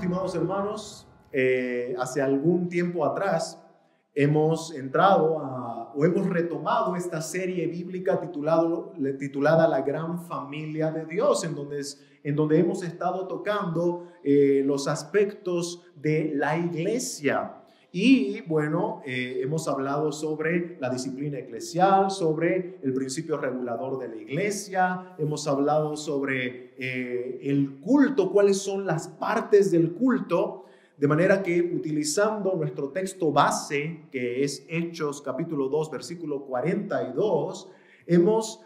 estimados hermanos, hace algún tiempo atrás hemos hemos retomado esta serie bíblica titulada La Gran Familia de Dios, en donde hemos estado tocando los aspectos de la iglesia. Y bueno, hemos hablado sobre la disciplina eclesial, sobre el principio regulador de la iglesia, hemos hablado sobre el culto, cuáles son las partes del culto, de manera que utilizando nuestro texto base, que es Hechos capítulo 2, versículo 42, hemos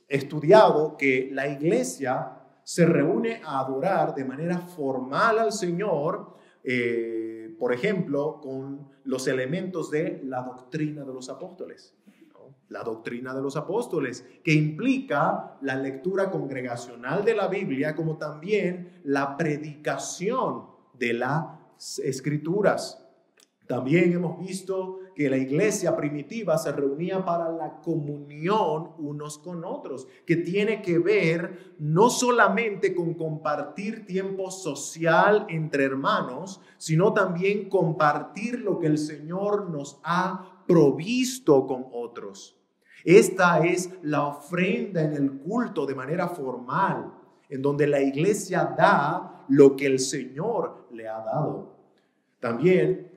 estudiado que la iglesia se reúne a adorar de manera formal al Señor, por ejemplo, con los elementos de la doctrina de los apóstoles. La doctrina de los apóstoles, que implica la lectura congregacional de la Biblia, como también la predicación de las Escrituras. También hemos visto que la iglesia primitiva se reunía para la comunión unos con otros, que tiene que ver no solamente con compartir tiempo social entre hermanos, sino también compartir lo que el Señor nos ha provisto con otros. Esta es la ofrenda en el culto de manera formal, en donde la iglesia da lo que el Señor le ha dado. También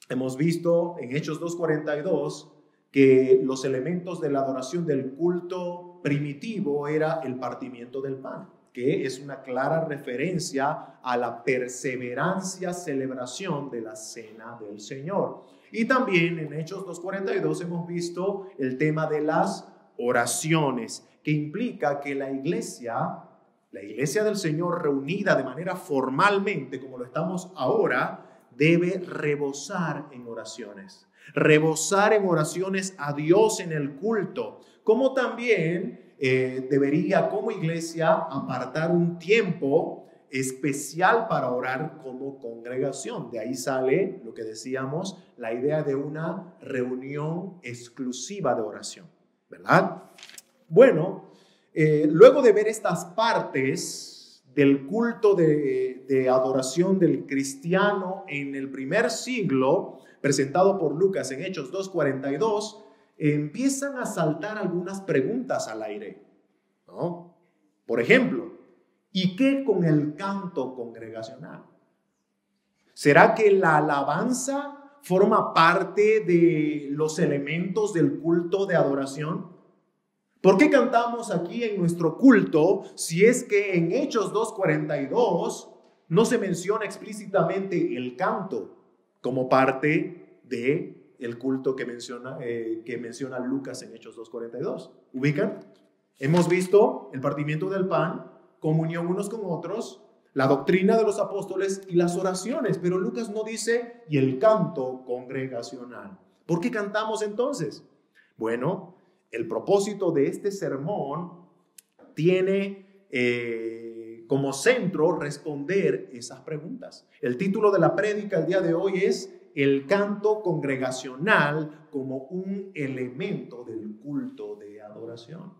hemos visto en Hechos 2:42 que los elementos de la adoración del culto primitivo era el partimiento del pan, que es una clara referencia a la perseverancia, celebración de la cena del Señor. Y también en Hechos 2:42 hemos visto el tema de las oraciones, que implica que la iglesia del Señor reunida de manera formalmente, como lo estamos ahora, debe rebosar en oraciones a Dios en el culto, como también debería como iglesia apartar un tiempo especial para orar como congregación. De ahí sale lo que decíamos, la idea de una reunión exclusiva de oración, ¿verdad? Bueno, luego de ver estas partes del culto de adoración del cristiano en el primer siglo, presentado por Lucas en Hechos 2:42, empiezan a saltar algunas preguntas al aire, ¿no? Por ejemplo, ¿y qué con el canto congregacional? ¿Será que la alabanza forma parte de los elementos del culto de adoración? ¿Por qué cantamos aquí en nuestro culto si es que en Hechos 2:42 no se menciona explícitamente el canto como parte del culto que menciona Lucas en Hechos 2:42? ¿Ubican? Hemos visto el partimiento del pan, comunión unos con otros, la doctrina de los apóstoles y las oraciones, pero Lucas no dice y el canto congregacional. ¿Por qué cantamos entonces? Bueno, el propósito de este sermón tiene como centro responder esas preguntas. El título de la prédica el día de hoy es El canto congregacional como un elemento del culto de adoración.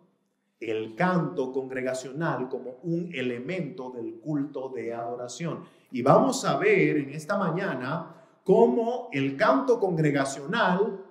El canto congregacional como un elemento del culto de adoración. Y vamos a ver en esta mañana cómo el canto congregacional,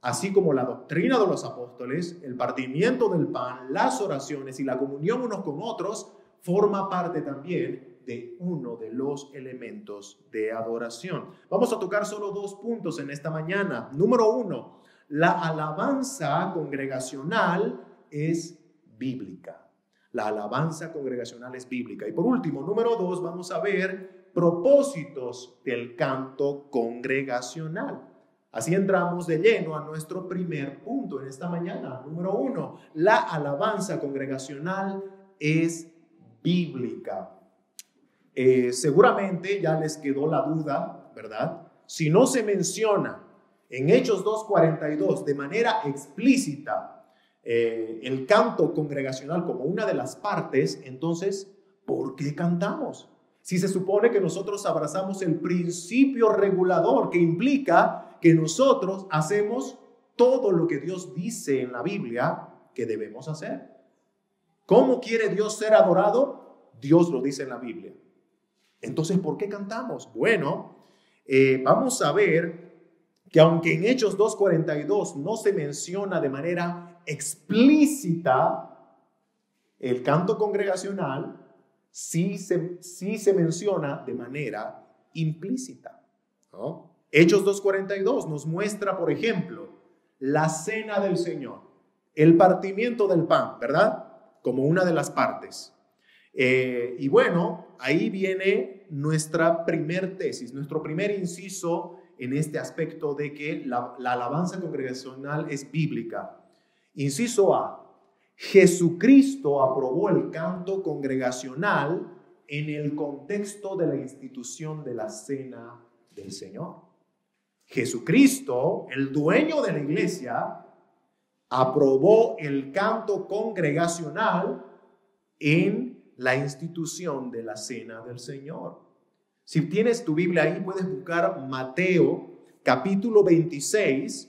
así como la doctrina de los apóstoles, el partimiento del pan, las oraciones y la comunión unos con otros, forma parte también de uno de los elementos de adoración. Vamos a tocar solo 2 puntos en esta mañana. Número 1, la alabanza congregacional es bíblica. La alabanza congregacional es bíblica. Y por último, número 2, vamos a ver propósitos del canto congregacional. Así entramos de lleno a nuestro primer punto en esta mañana. Número 1, la alabanza congregacional es bíblica. Seguramente ya les quedó la duda, ¿verdad? Si no se menciona en Hechos 2:42 de manera explícita el canto congregacional como una de las partes, entonces, ¿por qué cantamos? Si se supone que nosotros abrazamos el principio regulador que implica que nosotros hacemos todo lo que Dios dice en la Biblia que debemos hacer. ¿Cómo quiere Dios ser adorado? Dios lo dice en la Biblia. Entonces, ¿por qué cantamos? Bueno, vamos a ver que aunque en Hechos 2:42 no se menciona de manera explícita el canto congregacional, sí se menciona de manera implícita, ¿no? Hechos 2:42 nos muestra, por ejemplo, la cena del Señor, el partimiento del pan, ¿verdad? Como una de las partes. Y bueno, ahí viene nuestra primer tesis, nuestro primer inciso en este aspecto de que la alabanza congregacional es bíblica. Inciso A: Jesucristo aprobó el canto congregacional en el contexto de la institución de la cena del Señor. Jesucristo, el dueño de la iglesia, aprobó el canto congregacional en la institución de la cena del Señor. Si tienes tu Biblia ahí, puedes buscar Mateo capítulo 26,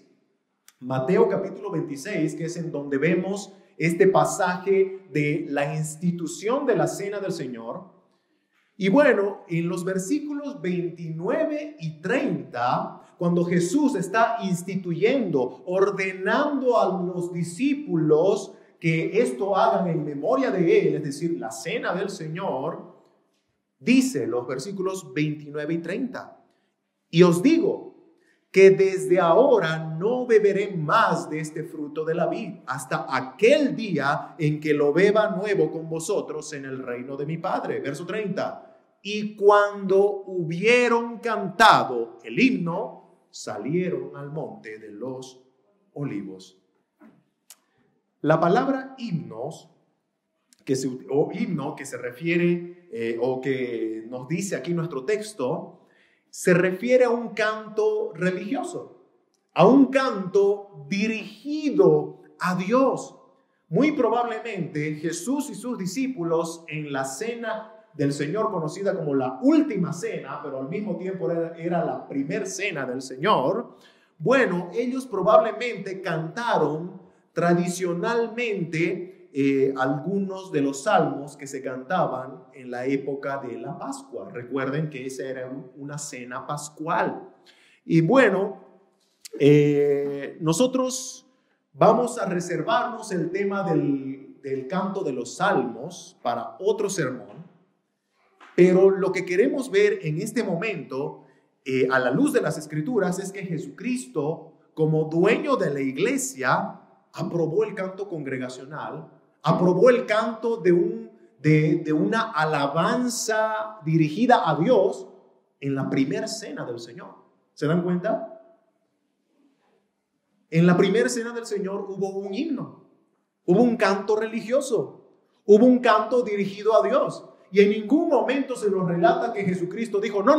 Mateo capítulo 26, que es en donde vemos este pasaje de la institución de la cena del Señor. Y bueno, en los versículos 29 y 30, cuando Jesús está instituyendo, ordenando a los discípulos que esto hagan en memoria de Él, es decir, la cena del Señor, dice los versículos 29 y 30, y os digo que desde ahora no beberé más de este fruto de la vid hasta aquel día en que lo beba nuevo con vosotros en el reino de mi Padre. Verso 30. Y cuando hubieron cantado el himno, salieron al monte de los olivos. La palabra himnos, himno que se refiere o que nos dice aquí nuestro texto, se refiere a un canto religioso, a un canto dirigido a Dios. Muy probablemente Jesús y sus discípulos en la cena del Señor, conocida como la última cena, pero al mismo tiempo era la primer cena del Señor, bueno, ellos probablemente cantaron tradicionalmente algunos de los salmos que se cantaban en la época de la Pascua. Recuerden que esa era una cena pascual. Y bueno, nosotros vamos a reservarnos el tema del canto de los salmos para otro sermón, pero lo que queremos ver en este momento, a la luz de las Escrituras, es que Jesucristo, como dueño de la iglesia, aprobó el canto congregacional, aprobó el canto de una alabanza dirigida a Dios en la primera cena del Señor. ¿Se dan cuenta? En la primera cena del Señor hubo un himno, hubo un canto religioso, hubo un canto dirigido a Dios. Y en ningún momento se nos relata que Jesucristo dijo, no,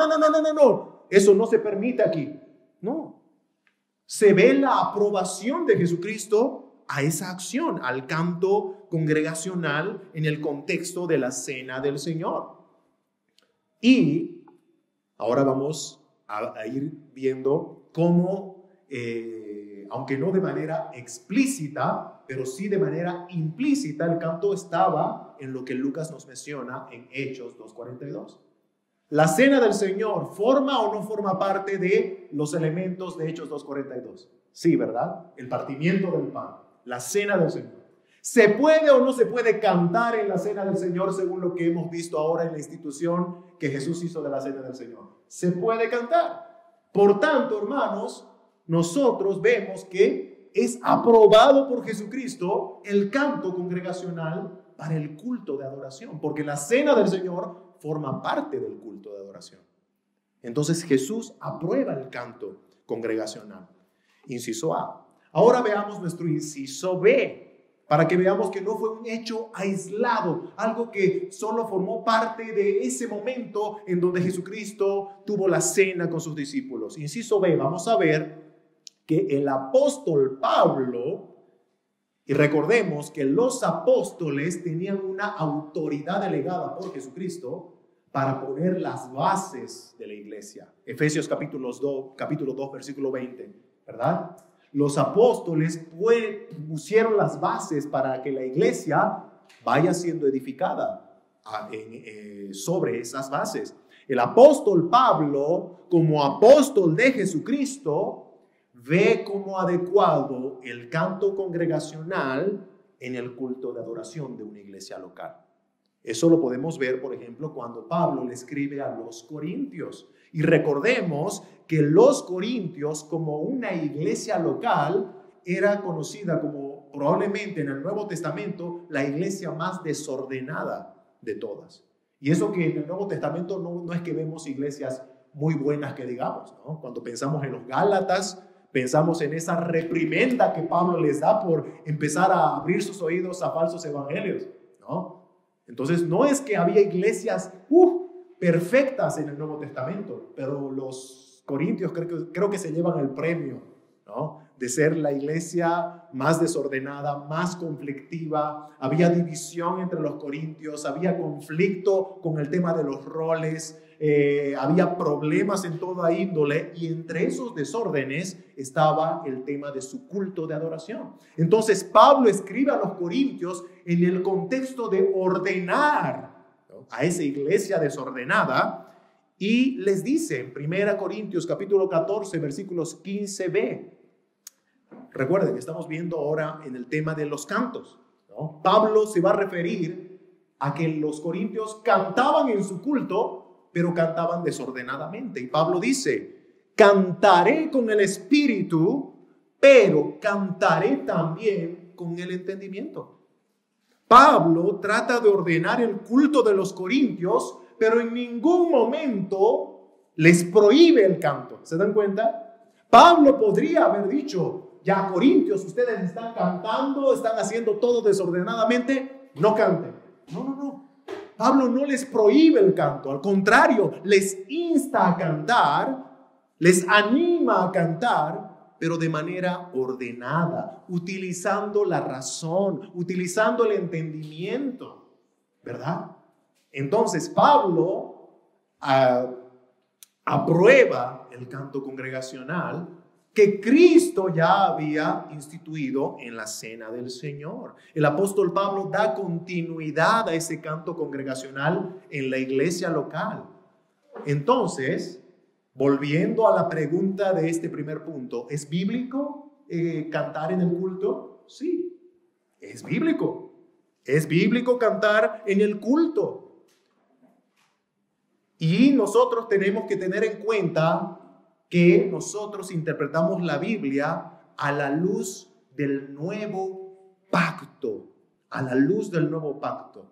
eso no se permite aquí. No. Se ve la aprobación de Jesucristo a esa acción, al canto congregacional en el contexto de la cena del Señor. Y ahora vamos a ir viendo cómo, aunque no de manera explícita, pero sí de manera implícita, el canto estaba en lo que Lucas nos menciona en Hechos 2:42. ¿La cena del Señor forma o no forma parte de los elementos de Hechos 2:42? Sí, ¿verdad? El partimiento del pan, la cena del Señor. ¿Se puede o no se puede cantar en la cena del Señor según lo que hemos visto ahora en la institución que Jesús hizo de la cena del Señor? Se puede cantar. Por tanto, hermanos, nosotros vemos que es aprobado por Jesucristo el canto congregacional para el culto de adoración, porque la cena del Señor forma parte del culto de adoración. Entonces Jesús aprueba el canto congregacional. Inciso A. Ahora veamos nuestro inciso B, para que veamos que no fue un hecho aislado, algo que solo formó parte de ese momento en donde Jesucristo tuvo la cena con sus discípulos. Inciso B, vamos a ver que el apóstol Pablo, y recordemos que los apóstoles tenían una autoridad delegada por Jesucristo para poner las bases de la iglesia. Efesios capítulo 2, versículo 20, ¿verdad? Los apóstoles pusieron las bases para que la iglesia vaya siendo edificada sobre esas bases. El apóstol Pablo, como apóstol de Jesucristo, ve como adecuado el canto congregacional en el culto de adoración de una iglesia local. Eso lo podemos ver, por ejemplo, cuando Pablo le escribe a los Corintios. Y recordemos que los Corintios, como una iglesia local, era conocida como probablemente en el Nuevo Testamento la iglesia más desordenada de todas. Y eso que en el Nuevo Testamento no es que vemos iglesias muy buenas que digamos, ¿no? Cuando pensamos en los Gálatas, pensamos en esa reprimenda que Pablo les da por empezar a abrir sus oídos a falsos evangelios, ¿no? Entonces no es que había iglesias perfectas en el Nuevo Testamento, pero los corintios creo que se llevan el premio, ¿no? De ser la iglesia más desordenada, más conflictiva. Había división entre los corintios, había conflicto con el tema de los roles, había problemas en toda índole, y entre esos desórdenes estaba el tema de su culto de adoración. Entonces Pablo escribe a los corintios en el contexto de ordenar, ¿no?, a esa iglesia desordenada, y les dice en 1 Corintios capítulo 14 versículos 15b. Recuerden que estamos viendo ahora en el tema de los cantos, ¿no? Pablo se va a referir a que los corintios cantaban en su culto, pero cantaban desordenadamente. Y Pablo dice: cantaré con el espíritu, pero cantaré también con el entendimiento. Pablo trata de ordenar el culto de los corintios, pero en ningún momento les prohíbe el canto. ¿Se dan cuenta? Pablo podría haber dicho: ya, corintios, ustedes están cantando, están haciendo todo desordenadamente, no canten. No. Pablo no les prohíbe el canto, al contrario, les insta a cantar, les anima a cantar, pero de manera ordenada, utilizando la razón, utilizando el entendimiento, ¿verdad? Entonces Pablo aprueba el canto congregacional que Cristo ya había instituido en la cena del Señor. El apóstol Pablo da continuidad a ese canto congregacional en la iglesia local. Entonces, volviendo a la pregunta de este primer punto, ¿es bíblico cantar en el culto? Sí, es bíblico. Es bíblico cantar en el culto. Y nosotros tenemos que tener en cuenta que nosotros interpretamos la Biblia a la luz del nuevo pacto, a la luz del nuevo pacto.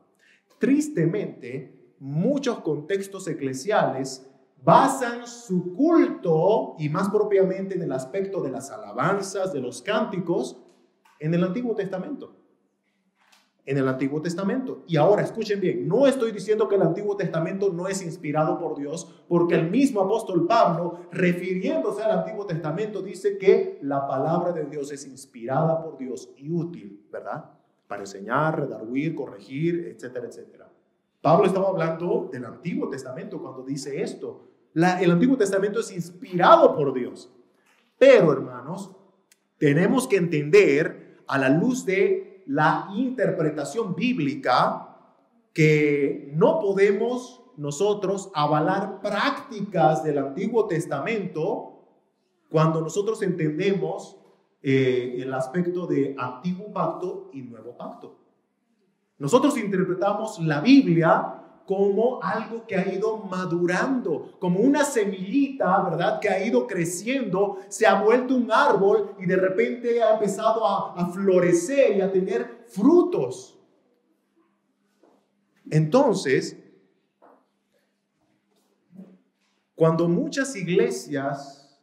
Tristemente, muchos contextos eclesiales basan su culto, y más propiamente en el aspecto de las alabanzas, de los cánticos, en el Antiguo Testamento. En el Antiguo Testamento. Y ahora, escuchen bien, no estoy diciendo que el Antiguo Testamento no es inspirado por Dios, porque el mismo apóstol Pablo, refiriéndose al Antiguo Testamento, dice que la palabra de Dios es inspirada por Dios y útil, ¿verdad? Para enseñar, redarguir, corregir, etcétera, etcétera. Pablo estaba hablando del Antiguo Testamento cuando dice esto. El Antiguo Testamento es inspirado por Dios. Pero, hermanos, tenemos que entender a la luz de la interpretación bíblica que no podemos nosotros avalar prácticas del Antiguo Testamento cuando nosotros entendemos el aspecto de Antiguo Pacto y Nuevo Pacto. Nosotros interpretamos la Biblia como algo que ha ido madurando, como una semillita, ¿verdad?, que ha ido creciendo, se ha vuelto un árbol y de repente ha empezado a florecer y a tener frutos. Entonces, cuando muchas iglesias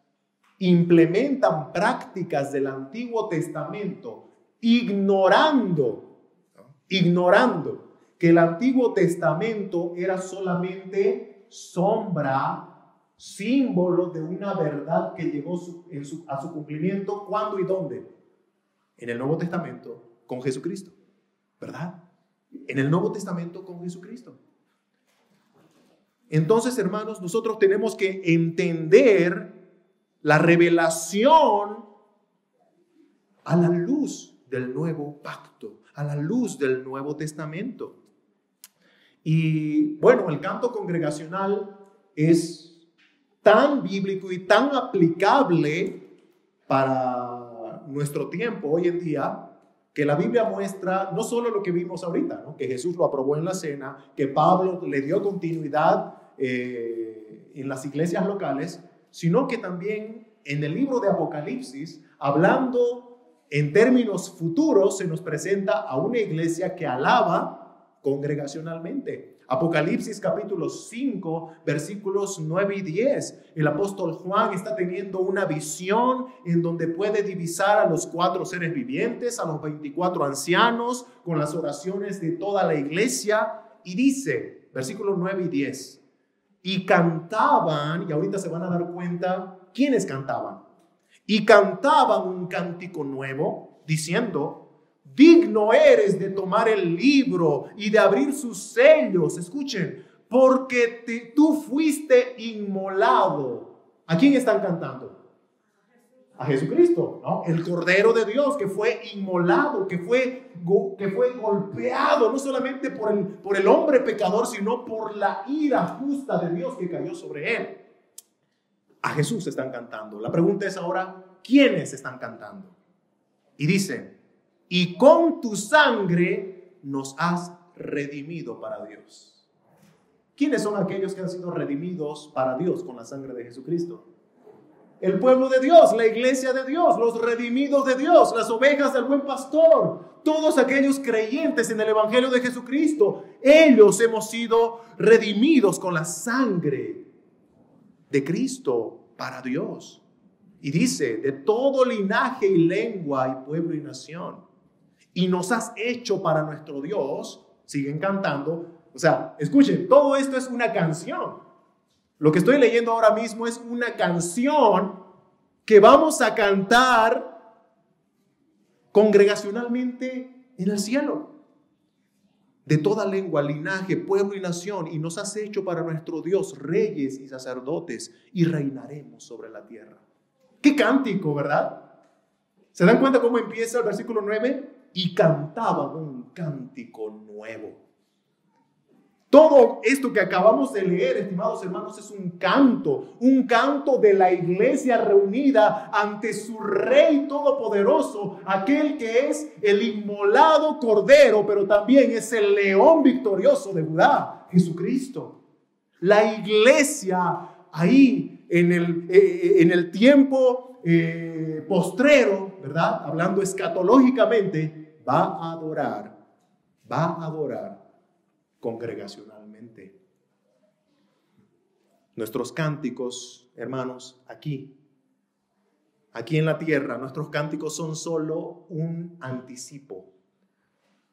implementan prácticas del Antiguo Testamento, ignorando que el Antiguo Testamento era solamente sombra, símbolo de una verdad que llegó a su cumplimiento, ¿cuándo y dónde? En el Nuevo Testamento con Jesucristo, ¿verdad? En el Nuevo Testamento con Jesucristo. Entonces, hermanos, nosotros tenemos que entender la revelación a la luz del nuevo pacto, a la luz del Nuevo Testamento. Y bueno, el canto congregacional es tan bíblico y tan aplicable para nuestro tiempo hoy en día, que la Biblia muestra no solo lo que vimos ahorita, ¿no? Que Jesús lo aprobó en la cena, que Pablo le dio continuidad en las iglesias locales, sino que también en el libro de Apocalipsis, hablando en términos futuros, se nos presenta a una iglesia que alaba congregacionalmente. Apocalipsis capítulo 5, versículos 9 y 10. El apóstol Juan está teniendo una visión en donde puede divisar a los 4 seres vivientes, a los 24 ancianos, con las oraciones de toda la iglesia. Y dice, versículos 9 y 10, y cantaban, y ahorita se van a dar cuenta quiénes cantaban. Y cantaban un cántico nuevo, diciendo, digno eres de tomar el libro y de abrir sus sellos. Escuchen, porque tú fuiste inmolado. ¿A quién están cantando? A Jesucristo, ¿no? El Cordero de Dios que fue inmolado, que fue golpeado, no solamente por el hombre pecador, sino por la ira justa de Dios que cayó sobre él. A Jesús están cantando. La pregunta es ahora, ¿quiénes están cantando? Y dice, y con tu sangre nos has redimido para Dios. ¿Quiénes son aquellos que han sido redimidos para Dios con la sangre de Jesucristo? El pueblo de Dios, la iglesia de Dios, los redimidos de Dios, las ovejas del buen pastor, todos aquellos creyentes en el evangelio de Jesucristo. Ellos hemos sido redimidos con la sangre de Cristo para Dios. Y dice, de todo linaje y lengua y pueblo y nación. Y nos has hecho para nuestro Dios, siguen cantando. O sea, escuchen, todo esto es una canción. Lo que estoy leyendo ahora mismo es una canción que vamos a cantar congregacionalmente en el cielo. De toda lengua, linaje, pueblo y nación. Y nos has hecho para nuestro Dios reyes y sacerdotes y reinaremos sobre la tierra. ¡Qué cántico!, ¿verdad? ¿Se dan cuenta cómo empieza el versículo 9? Y cantaban un cántico nuevo. Todo esto que acabamos de leer, estimados hermanos, es un canto de la iglesia reunida ante su Rey Todopoderoso, aquel que es el inmolado Cordero, pero también es el león victorioso de Judá, Jesucristo. La iglesia ahí en el tiempo postrero, ¿verdad? Hablando escatológicamente, va a adorar congregacionalmente. Nuestros cánticos, hermanos, aquí en la tierra, nuestros cánticos son solo un anticipo,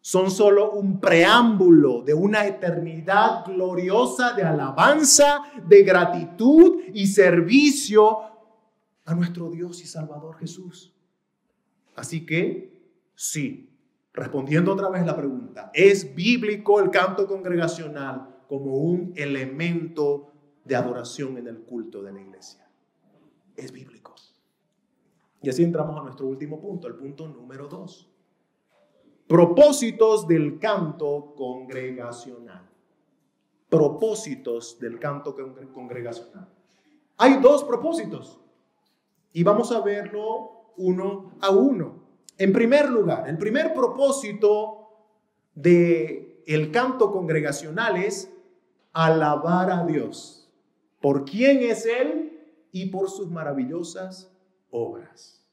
son solo un preámbulo de una eternidad gloriosa de alabanza, de gratitud y servicio a nuestro Dios y Salvador Jesús. Así que, sí, respondiendo otra vez la pregunta, ¿es bíblico el canto congregacional como un elemento de adoración en el culto de la iglesia? Es bíblico. Y así entramos a nuestro último punto, el punto número 2. Propósitos del canto congregacional. Propósitos del canto congregacional. Hay 2 propósitos y vamos a verlo uno a uno. En primer lugar, el primer propósito del canto congregacional es alabar a Dios por quién es Él y por sus maravillosas obras.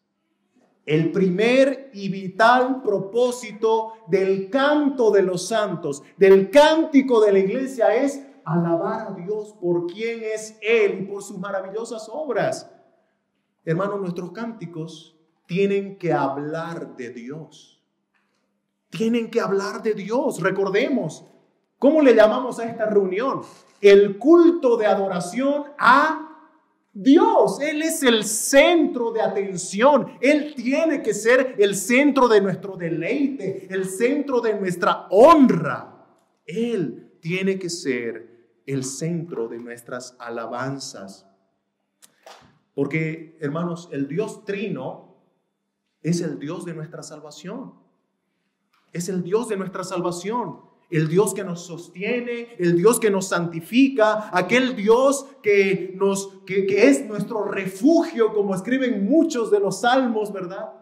El primer y vital propósito del canto de los santos, del cántico de la iglesia, es alabar a Dios por quién es Él y por sus maravillosas obras. Hermanos, nuestros cánticos tienen que hablar de Dios. Tienen que hablar de Dios. Recordemos, ¿cómo le llamamos a esta reunión? El culto de adoración a Dios. Él es el centro de atención. Él tiene que ser el centro de nuestro deleite, el centro de nuestra honra. Él tiene que ser el centro de nuestras alabanzas. Porque, hermanos, el Dios Trino es el Dios de nuestra salvación. Es el Dios de nuestra salvación. el Dios que nos sostiene, el Dios que nos santifica, aquel Dios que es nuestro refugio, como escriben muchos de los salmos, ¿verdad?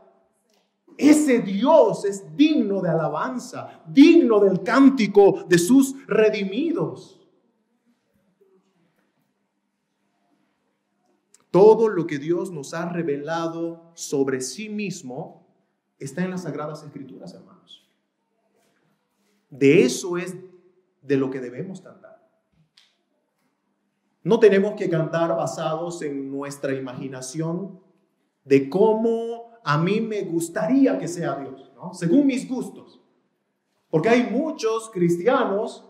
Ese Dios es digno de alabanza, digno del cántico de sus redimidos. Todo lo que Dios nos ha revelado sobre sí mismo está en las Sagradas Escrituras, hermanos. De eso es de lo que debemos cantar. No tenemos que cantar basados en nuestra imaginación de cómo a mí me gustaría que sea Dios, ¿no? Según mis gustos. Porque hay muchos cristianos,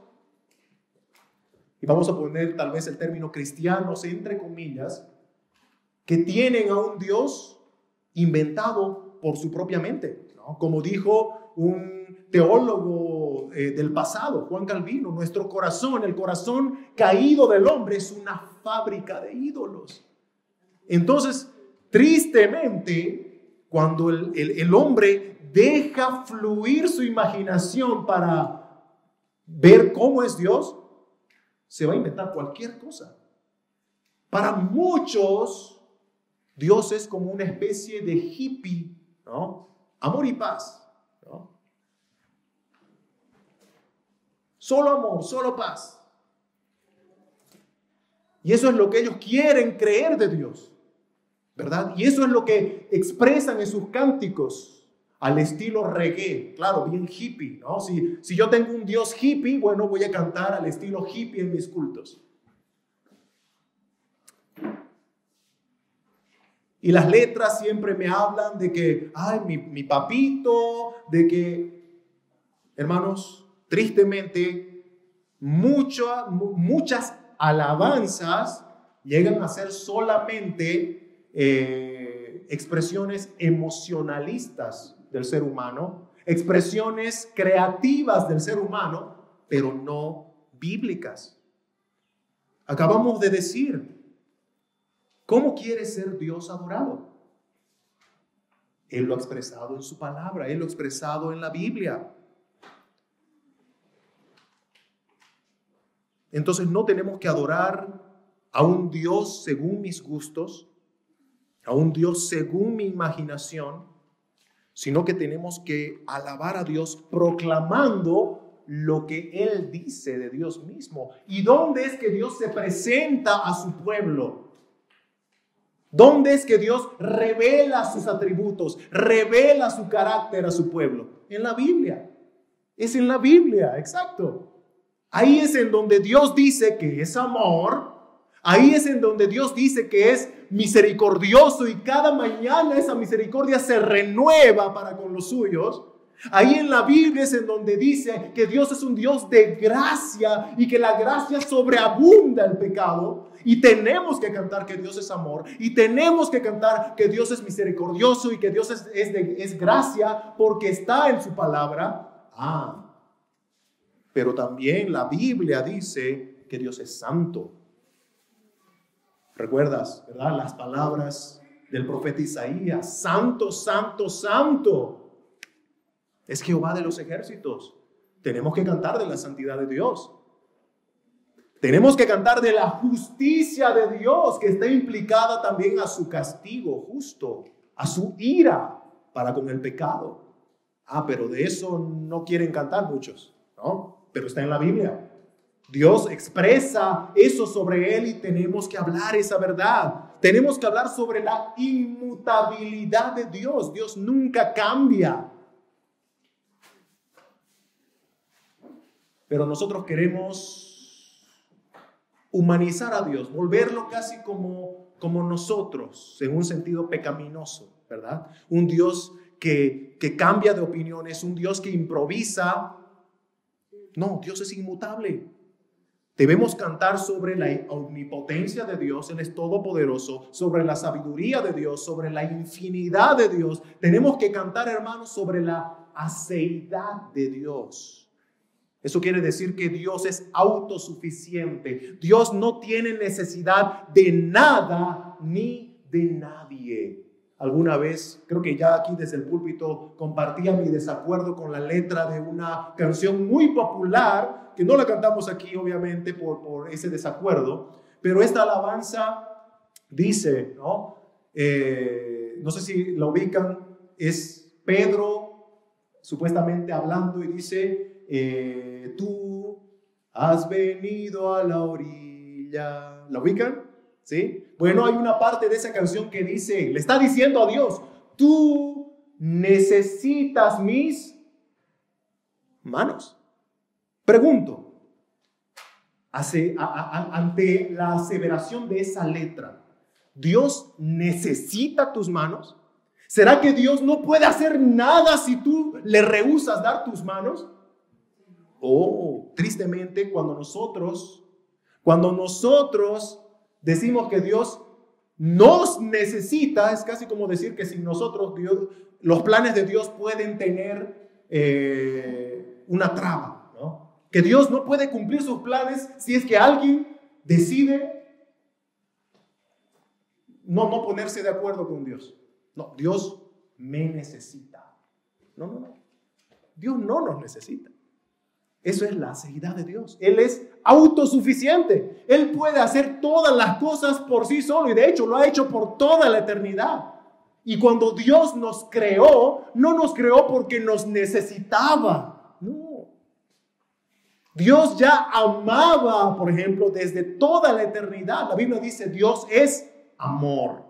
y vamos a poner tal vez el término cristianos entre comillas, que tienen a un Dios inventado por su propia mente, ¿no? Como dijo un teólogo del pasado, Juan Calvino, nuestro corazón, el corazón caído del hombre es una fábrica de ídolos. Entonces, tristemente, cuando el hombre deja fluir su imaginación para ver cómo es Dios, se va a inventar cualquier cosa. Para muchos, Dios es como una especie de hippie, ¿no? Amor y paz, ¿no? Solo amor, solo paz. Y eso es lo que ellos quieren creer de Dios, ¿verdad? Y eso es lo que expresan en sus cánticos al estilo reggae, claro, bien hippie, ¿no? Si yo tengo un Dios hippie, bueno, voy a cantar al estilo hippie en mis cultos. Y las letras siempre me hablan de que, ay, mi papito, de que, hermanos, tristemente, muchas alabanzas llegan a ser solamente expresiones emocionalistas del ser humano, expresiones creativas del ser humano, pero no bíblicas. Acabamos de decir, ¿cómo quiere ser Dios adorado? Él lo ha expresado en su palabra, Él lo ha expresado en la Biblia. Entonces no tenemos que adorar a un Dios según mis gustos, a un Dios según mi imaginación, sino que tenemos que alabar a Dios proclamando lo que Él dice de Dios mismo. ¿Y dónde es que Dios se presenta a su pueblo? ¿Dónde es que Dios revela sus atributos, revela su carácter a su pueblo? En la Biblia. Es en la Biblia, exacto. Ahí es en donde Dios dice que es amor. Ahí es en donde Dios dice que es misericordioso y cada mañana esa misericordia se renueva para con los suyos. Ahí en la Biblia es en donde dice que Dios es un Dios de gracia y que la gracia sobreabunda el pecado. Y tenemos que cantar que Dios es amor y tenemos que cantar que Dios es misericordioso y que Dios es gracia porque está en su palabra. Pero también la Biblia dice que Dios es santo. ¿Recuerdas, verdad? Las palabras del profeta Isaías. Santo, santo, santo. Es Jehová de los ejércitos. Tenemos que cantar de la santidad de Dios. Tenemos que cantar de la justicia de Dios que está implicada también a su castigo justo, a su ira para con el pecado. Pero de eso no quieren cantar muchos, ¿no? Pero está en la Biblia. Dios expresa eso sobre Él y tenemos que hablar esa verdad. Tenemos que hablar sobre la inmutabilidad de Dios. Dios nunca cambia. Pero nosotros queremos humanizar a Dios, volverlo casi como nosotros, en un sentido pecaminoso, ¿verdad? Un Dios que cambia de opiniones, un Dios que improvisa. No, Dios es inmutable. Debemos cantar sobre la omnipotencia de Dios, Él es todopoderoso, sobre la sabiduría de Dios, sobre la infinidad de Dios. Tenemos que cantar, hermanos, sobre la aceidad de Dios. Eso quiere decir que Dios es autosuficiente. Dios no tiene necesidad de nada ni de nadie. alguna vez, creo que ya aquí desde el púlpito, compartía mi desacuerdo con la letra de una canción muy popular, que no la cantamos aquí obviamente por ese desacuerdo, pero esta alabanza dice, ¿no? No sé si la ubican, es Pedro supuestamente hablando y dice, tú has venido a la orilla. ¿La ubican? ¿Sí? Bueno, hay una parte de esa canción que dice, le está diciendo a Dios, tú necesitas mis manos. Pregunto, ante la aseveración de esa letra, ¿Dios necesita tus manos? ¿Será que Dios no puede hacer nada si tú le rehusas dar tus manos? Tristemente, cuando nosotros decimos que Dios nos necesita, es casi como decir que sin nosotros los planes de Dios pueden tener una traba, ¿no? Que Dios no puede cumplir sus planes si es que alguien decide no ponerse de acuerdo con Dios. No, Dios me necesita. No. Dios no nos necesita. Eso es la aceidad de Dios. Él es autosuficiente. Él puede hacer todas las cosas por sí solo y de hecho lo ha hecho por toda la eternidad. Y cuando Dios nos creó, no nos creó porque nos necesitaba. No. Dios ya amaba, por ejemplo, desde toda la eternidad. La Biblia dice, Dios es amor.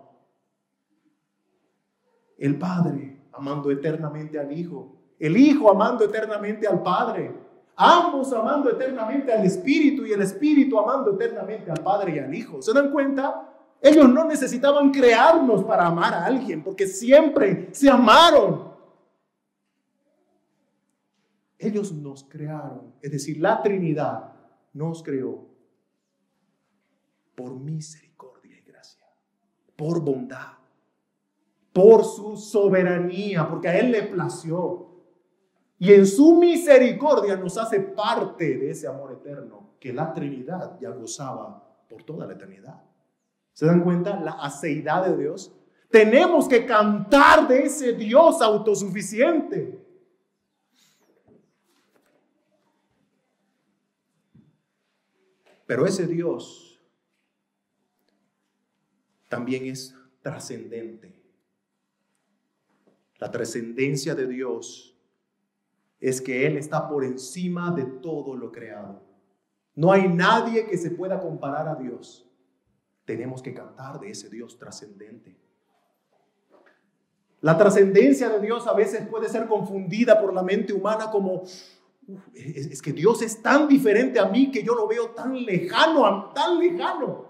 El Padre amando eternamente al Hijo. El Hijo amando eternamente al Padre. Ambos amando eternamente al Espíritu y el Espíritu amando eternamente al Padre y al Hijo. ¿Se dan cuenta? Ellos no necesitaban crearnos para amar a alguien, porque siempre se amaron. Ellos nos crearon, es decir, la Trinidad nos creó por misericordia y gracia, por bondad, por su soberanía, porque a Él le plació. Y en su misericordia nos hace parte de ese amor eterno que la Trinidad ya gozaba por toda la eternidad. ¿Se dan cuenta? La aceidad de Dios. Tenemos que cantar de ese Dios autosuficiente. Pero ese Dios también es trascendente. La trascendencia de Dios es que Él está por encima de todo lo creado. No hay nadie que se pueda comparar a Dios. Tenemos que cantar de ese Dios trascendente. La trascendencia de Dios a veces puede ser confundida por la mente humana como, es que Dios es tan diferente a mí que yo lo veo tan lejano, tan lejano.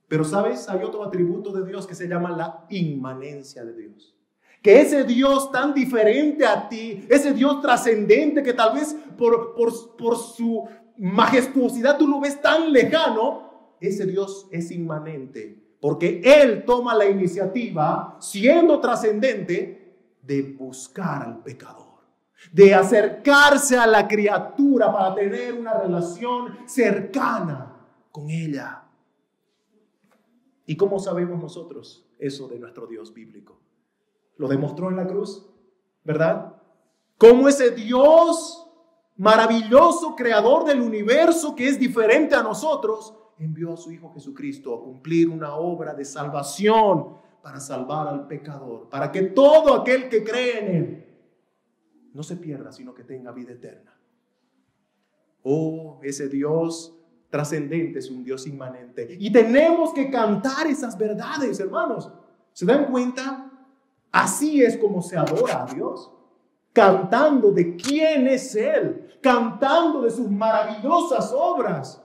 Pero ¿sabes? Hay otro atributo de Dios que se llama la inmanencia de Dios. Que ese Dios tan diferente a ti, ese Dios trascendente que tal vez por su majestuosidad tú lo ves tan lejano, ese Dios es inmanente. Porque Él toma la iniciativa, siendo trascendente, de buscar al pecador, de acercarse a la criatura para tener una relación cercana con ella. ¿Y cómo sabemos nosotros eso de nuestro Dios bíblico? Lo demostró en la cruz, ¿verdad? Cómo ese Dios maravilloso, creador del universo, que es diferente a nosotros, envió a su Hijo Jesucristo a cumplir una obra de salvación para salvar al pecador, para que todo aquel que cree en Él no se pierda, sino que tenga vida eterna. Ese Dios trascendente es un Dios inmanente. Y tenemos que cantar esas verdades, hermanos. ¿Se dan cuenta? Así es como se adora a Dios, cantando de quién es Él, cantando de sus maravillosas obras,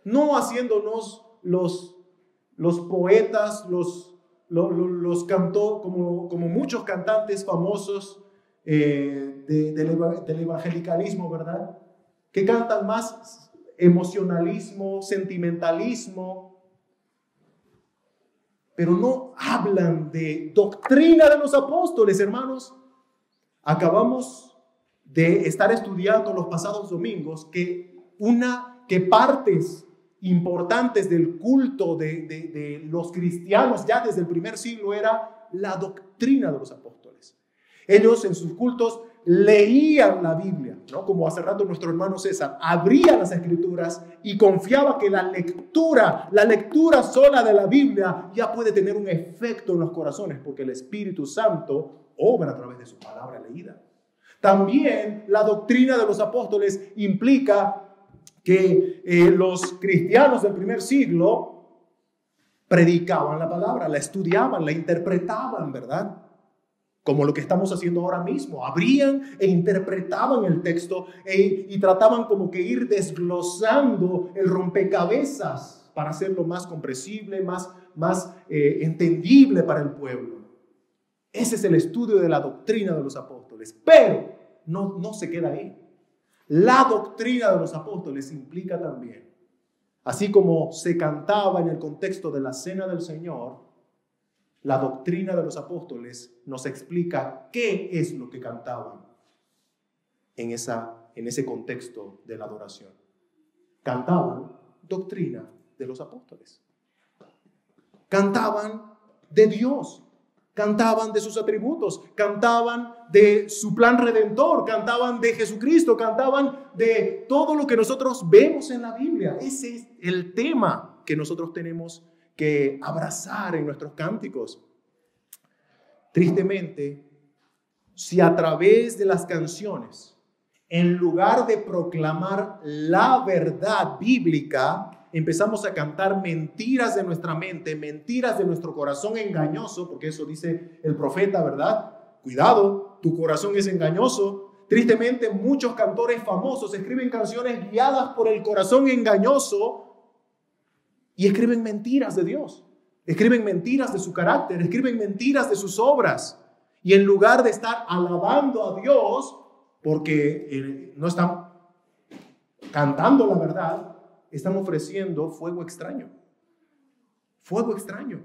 no haciéndonos los poetas, los cantó como muchos cantantes famosos del evangelicalismo, ¿verdad? Que cantan más emocionalismo, sentimentalismo, pero no hablan de doctrina de los apóstoles, hermanos. Acabamos de estar estudiando los pasados domingos que partes importantes del culto de los cristianos ya desde el primer siglo era la doctrina de los apóstoles. Ellos en sus cultos leían la Biblia, ¿no? Como hace rato nuestro hermano César, abría las Escrituras y confiaba que la lectura sola de la Biblia ya puede tener un efecto en los corazones porque el Espíritu Santo obra a través de su palabra leída. También la doctrina de los apóstoles implica que los cristianos del primer siglo predicaban la palabra, la estudiaban, la interpretaban, ¿verdad? Como lo que estamos haciendo ahora mismo. Abrían e interpretaban el texto y trataban como que ir desglosando el rompecabezas para hacerlo más comprensible, más entendible para el pueblo. Ese es el estudio de la doctrina de los apóstoles. Pero no se queda ahí. La doctrina de los apóstoles implica también, así como se cantaba en el contexto de la Cena del Señor, la doctrina de los apóstoles nos explica qué es lo que cantaban en ese contexto de la adoración. Cantaban doctrina de los apóstoles. Cantaban de Dios. Cantaban de sus atributos, cantaban de su plan redentor, cantaban de Jesucristo, cantaban de todo lo que nosotros vemos en la Biblia. Ese es el tema que nosotros tenemos que abrazar en nuestros cánticos. Tristemente, si a través de las canciones, en lugar de proclamar la verdad bíblica, empezamos a cantar mentiras de nuestra mente, mentiras de nuestro corazón engañoso, porque eso dice el profeta, ¿verdad? Cuidado, tu corazón es engañoso. Tristemente, muchos cantores famosos escriben canciones guiadas por el corazón engañoso y escriben mentiras de Dios, escriben mentiras de su carácter, escriben mentiras de sus obras. Y en lugar de estar alabando a Dios, porque no están cantando la verdad, están ofreciendo fuego extraño. Fuego extraño.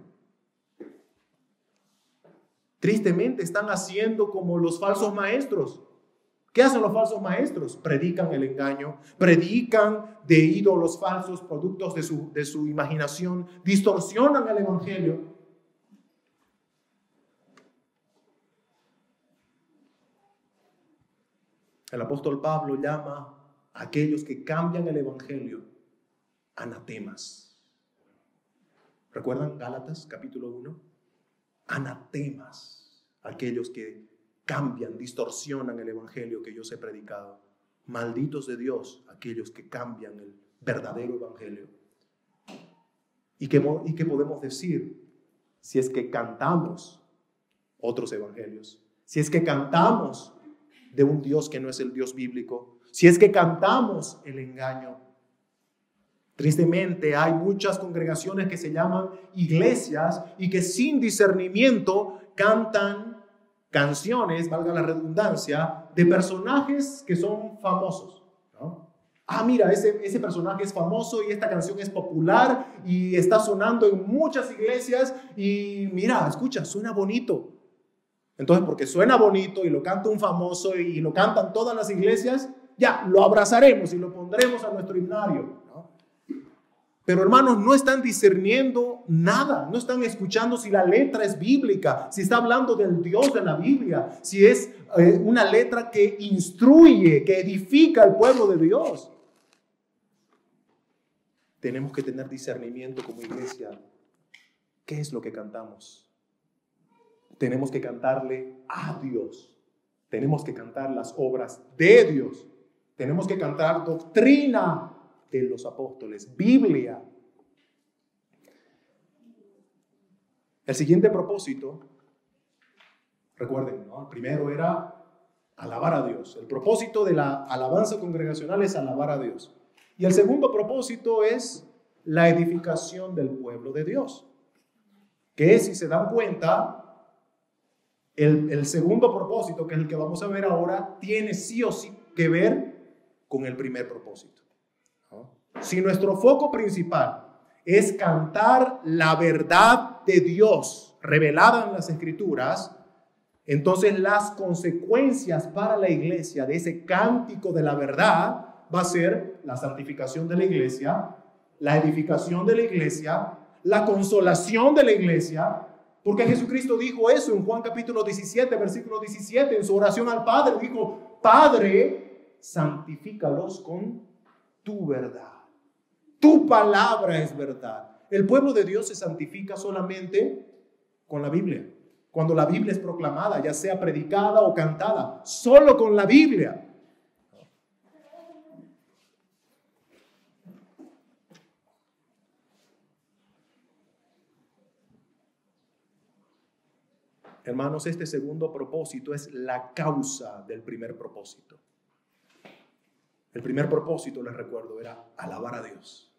Tristemente están haciendo como los falsos maestros. ¿Qué hacen los falsos maestros? Predican el engaño, predican de ídolos falsos, productos de su imaginación, distorsionan el evangelio. El apóstol Pablo llama a aquellos que cambian el evangelio anatemas. ¿Recuerdan Gálatas capítulo 1? Anatemas, aquellos que cambian, distorsionan el evangelio que yo os he predicado. Malditos de Dios, aquellos que cambian el verdadero evangelio. ¿Y qué podemos decir si es que cantamos otros evangelios? Si es que cantamos de un Dios que no es el Dios bíblico, si es que cantamos el engaño. Tristemente hay muchas congregaciones que se llaman iglesias y que sin discernimiento cantan canciones, valga la redundancia, de personajes que son famosos, ¿no? Mira, ese personaje es famoso y esta canción es popular y está sonando en muchas iglesias y mira, escucha, suena bonito. Entonces, porque suena bonito y lo canta un famoso y lo cantan todas las iglesias, ya, lo abrazaremos y lo pondremos a nuestro himnario, ¿no? Pero hermanos, no están discerniendo nada, no están escuchando si la letra es bíblica, si está hablando del Dios de la Biblia, si es una letra que instruye, que edifica al pueblo de Dios. Tenemos que tener discernimiento como iglesia. ¿Qué es lo que cantamos? Tenemos que cantarle a Dios. Tenemos que cantar las obras de Dios. Tenemos que cantar doctrina de los apóstoles, Biblia. El siguiente propósito, recuerden, ¿no? El primero era alabar a Dios. El propósito de la alabanza congregacional es alabar a Dios. Y el segundo propósito es la edificación del pueblo de Dios. Que si se dan cuenta, el segundo propósito, que es el que vamos a ver ahora, tiene sí o sí que ver con el primer propósito. Si nuestro foco principal es cantar la verdad de Dios revelada en las Escrituras, entonces las consecuencias para la iglesia de ese cántico de la verdad va a ser la santificación de la iglesia, la edificación de la iglesia, la consolación de la iglesia, porque Jesucristo dijo eso en Juan capítulo 17, versículo 17, en su oración al Padre, dijo: Padre, santifícalos con tu verdad. Tu palabra es verdad. El pueblo de Dios se santifica solamente con la Biblia. Cuando la Biblia es proclamada, ya sea predicada o cantada, solo con la Biblia. Hermanos, este segundo propósito es la causa del primer propósito. El primer propósito, les recuerdo, era alabar a Dios.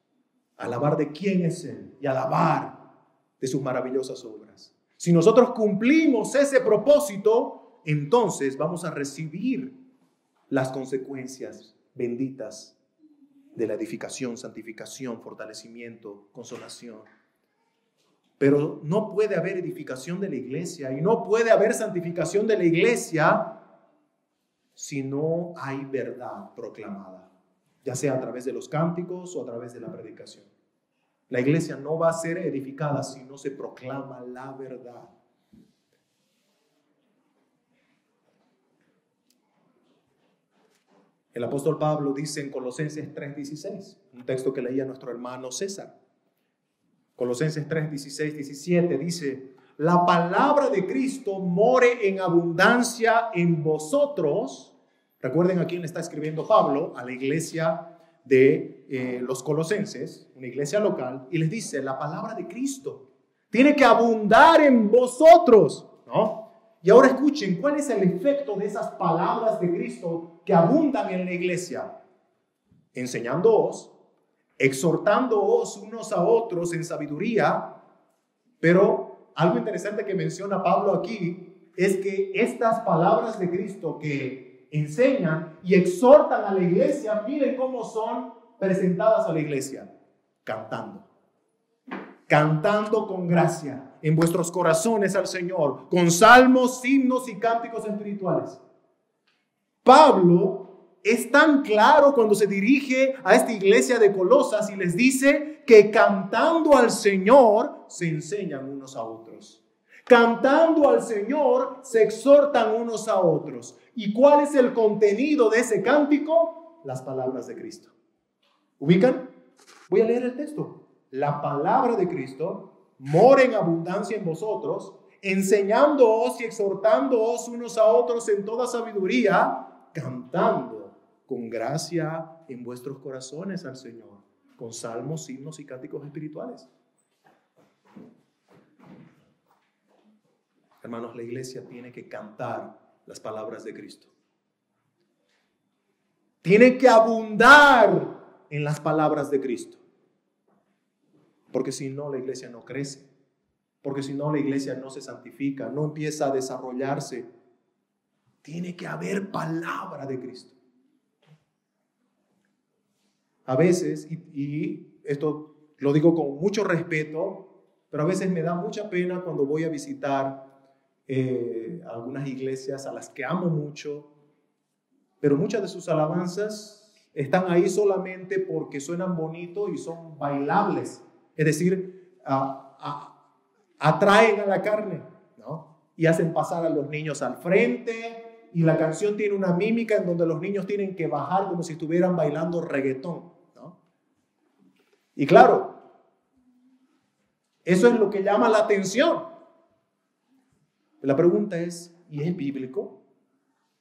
Alabar de quién es Él y alabar de sus maravillosas obras. Si nosotros cumplimos ese propósito, entonces vamos a recibir las consecuencias benditas de la edificación, santificación, fortalecimiento, consolación. Pero no puede haber edificación de la iglesia y no puede haber santificación de la iglesia si no hay verdad proclamada, ya sea a través de los cánticos o a través de la predicación. La iglesia no va a ser edificada si no se proclama la verdad. El apóstol Pablo dice en Colosenses 3:16, un texto que leía nuestro hermano César. Colosenses 3:16, 17 dice: la palabra de Cristo more en abundancia en vosotros. Recuerden a quién le está escribiendo Pablo: a la iglesia de los Colosenses, una iglesia local, y les dice: la palabra de Cristo tiene que abundar en vosotros, ¿no? Y ahora escuchen, ¿cuál es el efecto de esas palabras de Cristo que abundan en la iglesia? Enseñándoos, exhortándoos unos a otros en sabiduría. Pero algo interesante que menciona Pablo aquí es que estas palabras de Cristo que enseñan y exhortan a la iglesia, miren cómo son presentadas a la iglesia: cantando con gracia en vuestros corazones al Señor, con salmos, himnos y cánticos espirituales. Pablo es tan claro cuando se dirige a esta iglesia de Colosas y les dice que cantando al Señor se enseñan unos a otros. Cantando al Señor se exhortan unos a otros. ¿Y cuál es el contenido de ese cántico? Las palabras de Cristo. ¿Ubican? Voy a leer el texto. La palabra de Cristo mora en abundancia en vosotros, enseñándoos y exhortándoos unos a otros en toda sabiduría, cantando con gracia en vuestros corazones al Señor, con salmos, himnos y cánticos espirituales. Hermanos, la iglesia tiene que cantar las palabras de Cristo. Tiene que abundar en las palabras de Cristo. Porque si no, la iglesia no crece. Porque si no, la iglesia no se santifica, no empieza a desarrollarse. Tiene que haber palabra de Cristo. A veces, y esto lo digo con mucho respeto, pero a veces me da mucha pena cuando voy a visitar algunas iglesias a las que amo mucho, pero muchas de sus alabanzas están ahí solamente porque suenan bonito y son bailables. Es decir, atraen a la carne, ¿no? Y hacen pasar a los niños al frente, y la canción tiene una mímica en donde los niños tienen que bajar como si estuvieran bailando reggaetón, ¿no? Y claro, eso es lo que llama la atención. La pregunta es, ¿y es bíblico?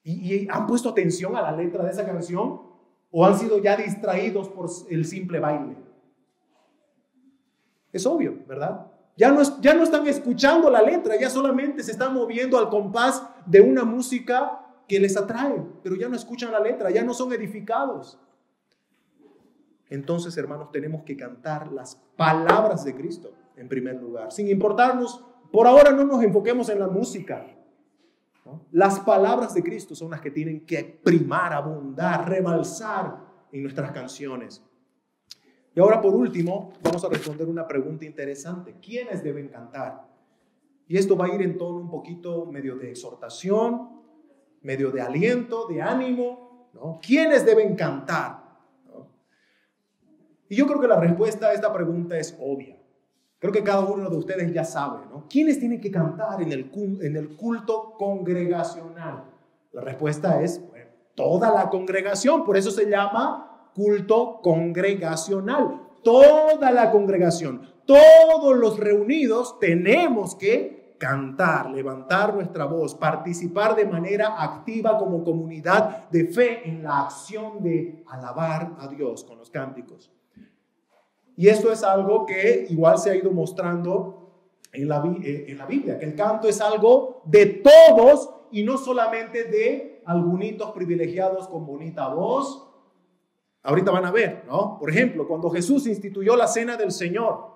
¿Y han puesto atención a la letra de esa canción? ¿O han sido ya distraídos por el simple baile? Es obvio, ¿verdad? Ya no están escuchando la letra, ya solamente se están moviendo al compás de una música que les atrae, pero ya no escuchan la letra, ya no son edificados. Entonces, hermanos, tenemos que cantar las palabras de Cristo en primer lugar, sin importarnos. Por ahora no nos enfoquemos en la música, ¿no? Las palabras de Cristo son las que tienen que primar, abundar, rebalsar en nuestras canciones. Y ahora, por último, vamos a responder una pregunta interesante. ¿Quiénes deben cantar? Y esto va a ir en tono un poquito medio de exhortación, medio de aliento, de ánimo, ¿no? ¿Quiénes deben cantar? ¿No? Y yo creo que la respuesta a esta pregunta es obvia. Creo que cada uno de ustedes ya sabe, ¿no? ¿Quiénes tienen que cantar en el culto congregacional? La respuesta es, bueno, toda la congregación. Por eso se llama culto congregacional. Toda la congregación, todos los reunidos tenemos que cantar, levantar nuestra voz, participar de manera activa como comunidad de fe en la acción de alabar a Dios con los cánticos. Y esto es algo que igual se ha ido mostrando en la Biblia, que el canto es algo de todos y no solamente de algunos privilegiados con bonita voz. Ahorita van a ver, ¿no? Por ejemplo, cuando Jesús instituyó la cena del Señor,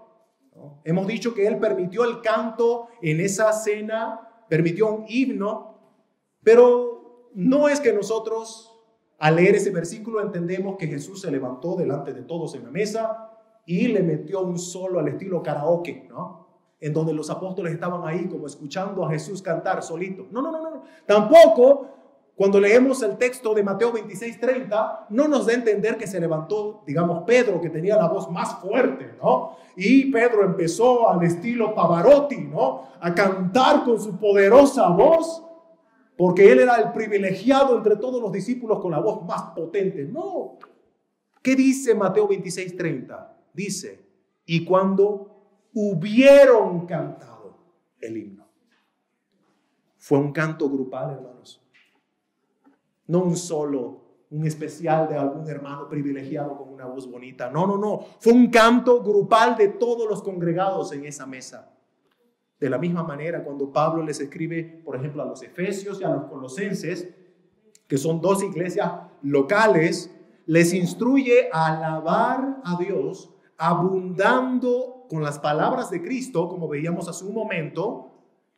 ¿no? Hemos dicho que Él permitió el canto en esa cena, permitió un himno, pero no es que nosotros al leer ese versículo entendemos que Jesús se levantó delante de todos en la mesa y le metió un solo al estilo karaoke, ¿no? En donde los apóstoles estaban ahí como escuchando a Jesús cantar solito. No. Tampoco, cuando leemos el texto de Mateo 26:30, no nos da a entender que se levantó, digamos, Pedro, que tenía la voz más fuerte, ¿no? Y Pedro empezó al estilo Pavarotti, ¿no? A cantar con su poderosa voz, porque él era el privilegiado entre todos los discípulos con la voz más potente. No. ¿Qué dice Mateo 26:30? Dice, y cuando hubieron cantado el himno. Fue un canto grupal, hermanos. No un especial de algún hermano privilegiado con una voz bonita. No. Fue un canto grupal de todos los congregados en esa mesa. De la misma manera, cuando Pablo les escribe, por ejemplo, a los Efesios y a los Colosenses, que son dos iglesias locales, les instruye a alabar a Dios abundando con las palabras de Cristo, como veíamos hace un momento.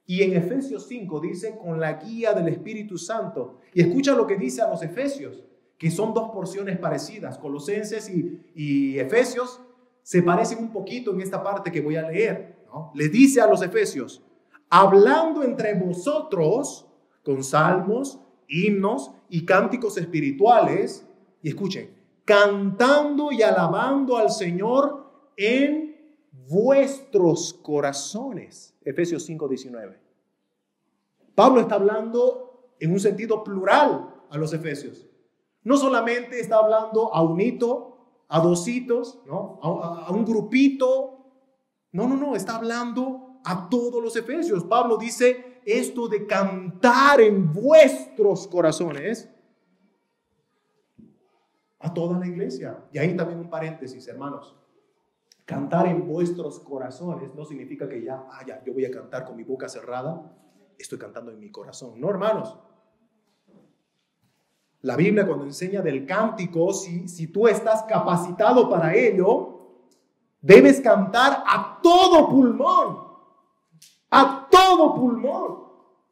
Y en Efesios 5 dice, con la guía del Espíritu Santo. Y escucha lo que dice a los Efesios, que son dos porciones parecidas. Colosenses y Efesios se parecen un poquito en esta parte que voy a leer, ¿no? Le dice a los Efesios, hablando entre vosotros con salmos, himnos y cánticos espirituales, y escuchen, cantando y alabando al Señor en vuestros corazones. Efesios 5:19. Pablo está hablando en un sentido plural a los efesios. No solamente está hablando a un hito, a dos hitos, ¿no? a un grupito. No, está hablando a todos los efesios. Pablo dice esto de cantar en vuestros corazones a toda la iglesia. Y ahí también un paréntesis, hermanos. Cantar en vuestros corazones no significa que ya yo voy a cantar con mi boca cerrada. Estoy cantando en mi corazón. No, hermanos. La Biblia cuando enseña del cántico, si tú estás capacitado para ello, debes cantar a todo pulmón. A todo pulmón.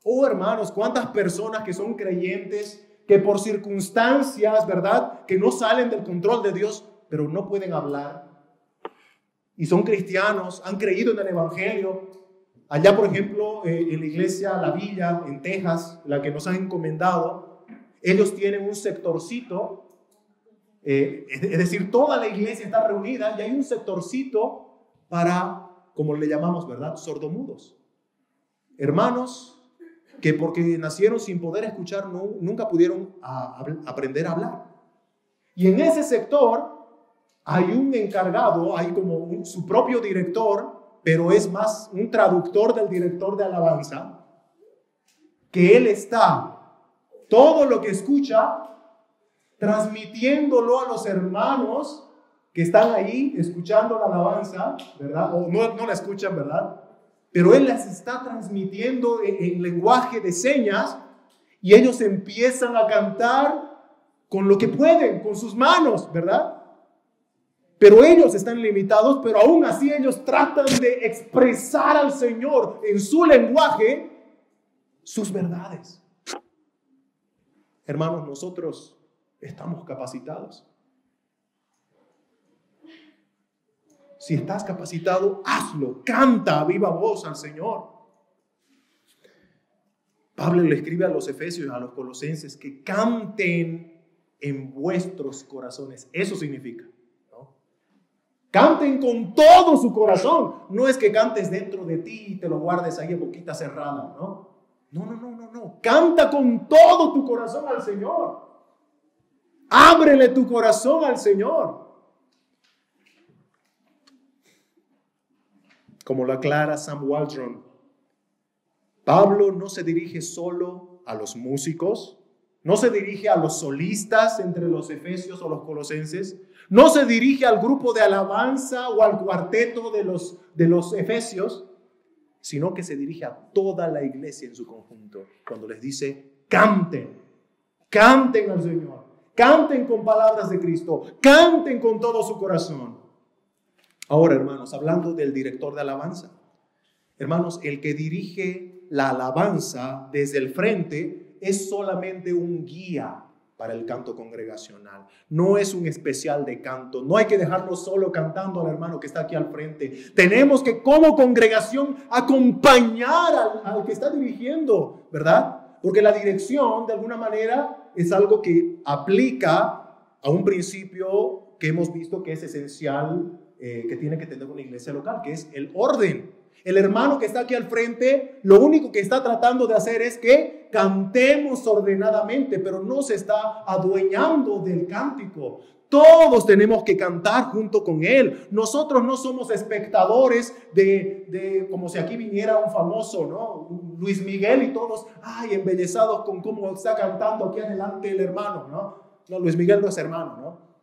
Oh, hermanos, cuántas personas que son creyentes, que por circunstancias, ¿verdad?, que no salen del control de Dios, pero no pueden hablar. Y son cristianos, han creído en el Evangelio. Allá, por ejemplo, en la iglesia La Villa, en Texas, la que nos han encomendado, ellos tienen un sectorcito, es decir, toda la iglesia está reunida y hay un sectorcito para, como le llamamos, ¿verdad?, sordomudos. Hermanos que porque nacieron sin poder escuchar, nunca pudieron aprender a hablar. Y en ese sector hay un encargado, hay como su propio director, pero es más un traductor del director de alabanza, que él está, todo lo que escucha, transmitiéndolo a los hermanos que están ahí escuchando la alabanza, ¿verdad? O no la escuchan, ¿verdad? Pero él las está transmitiendo en lenguaje de señas y ellos empiezan a cantar con lo que pueden, con sus manos, ¿verdad? Pero ellos están limitados, pero aún así ellos tratan de expresar al Señor en su lenguaje sus verdades. Hermanos, nosotros estamos capacitados. Si estás capacitado, hazlo, canta a viva voz al Señor. Pablo le escribe a los Efesios, a los Colosenses, que canten en vuestros corazones. Eso significa, ¿no? Canten con todo su corazón. No es que cantes dentro de ti y te lo guardes ahí a boquita cerrada, ¿no? No. Canta con todo tu corazón al Señor. Ábrele tu corazón al Señor. Como lo aclara Sam Waldron, Pablo no se dirige solo a los músicos, no se dirige a los solistas entre los efesios o los colosenses, no se dirige al grupo de alabanza o al cuarteto de los efesios, sino que se dirige a toda la iglesia en su conjunto, cuando les dice: canten al Señor, canten con palabras de Cristo, canten con todo su corazón. Ahora, hermanos, hablando del director de alabanza, hermanos, el que dirige la alabanza desde el frente es solamente un guía para el canto congregacional. No es un especial de canto. No hay que dejarlo solo cantando al hermano que está aquí al frente. Tenemos que, como congregación, acompañar al que está dirigiendo, ¿verdad? Porque la dirección, de alguna manera, es algo que aplica a un principio que hemos visto que es esencial, que tiene que tener una iglesia local, que es el orden. El hermano que está aquí al frente, lo único que está tratando de hacer es que cantemos ordenadamente, pero no se está adueñando del cántico. Todos tenemos que cantar junto con él. Nosotros no somos espectadores de como si aquí viniera un famoso, ¿no? Luis Miguel y todos, embellezados con cómo está cantando aquí adelante el hermano, ¿no? No, Luis Miguel no es hermano, ¿no?